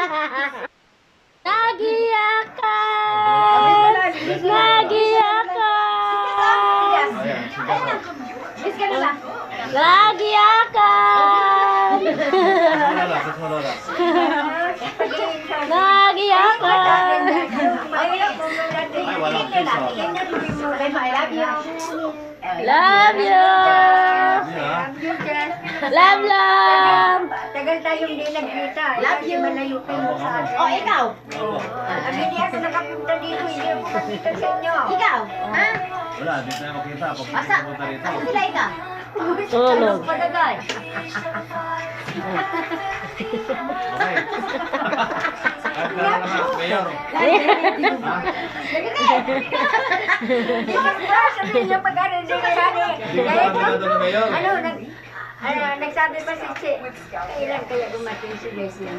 Nagiyakan! Nagiyakan! Bis ka na ba? Nagiyakan! Nagiyakan! Love you! Love, love! Tagal tayong di nagkita. Love you. Malayo kayo sa akin. Oh, ikaw. Kami di ako nakapunta dito. Hindi ako makita sa inyo. Ikaw. Ha? Wala, di tayo makita. Asa? Pupunta rito. Asa sila ikaw? Tulog. Palagay. Okay. Kahit na naman, Mayor. Sabihin niyo pag-ano din kaya Hindi ko kabinado ni Mayor. nagsabi pa si kailan kaya dumating si Leslie?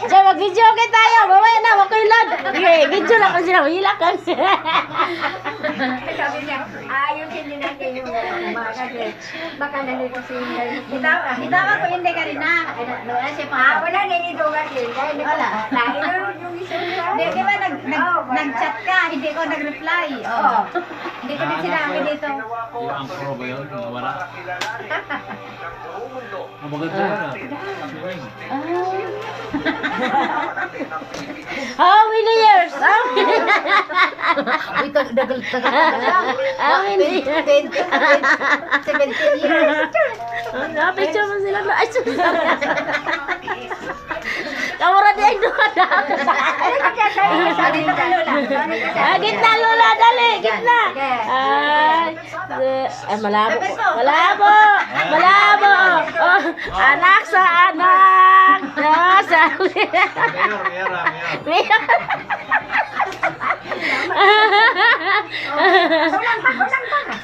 Diyan, mag-video okay tayo. Mamaya na, wag ko ilad. Okay, video lang kasi sila. Hilakan. Sabi niya, ayusin din natin yung umaga. Baka nandito si Hitawa ko hindi ka rin na. Wala siya pa. wala na yung dugan din. Wala. Dahil yung isa niya. Di ba nag-chat ka, hindi ko nag-reply. Oh. Hindi ko din sinabi dito. Yung ang pro ba yun? Wala. Ang maganda yun ah. How many years? How many Uy, tagal. How many years? 17 years. Napicture mo sila na. Ay, sus. Kamura di ay doon. Sabi ka lola. Gitna, Lola. Dali. Gitna. Ay, malabo. Malabo. Malabo. Oh, anak sa anak. Sa Mayor, Mayor.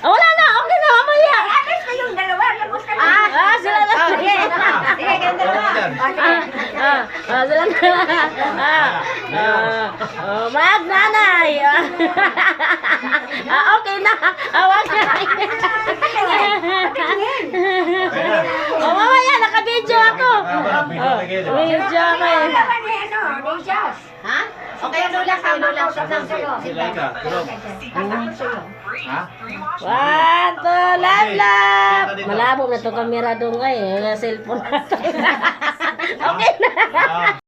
Wala na. Okay na. Mamaya. Alis na yung dalawa. Tapos ka na. Sila na. Sige, kayong dalawa. Sila na. Magnanay. Okay na. Wag na. Mamaya. Naka-video ako. Video ako eh. Wala ni ano, ni Jazz. Ha? Okay, lola, kayo lola. Sila ka. Tulog. Ha? 1, 2, love, love. Malabo na to kamera doon ngayon. Cellphone natin. Okay na.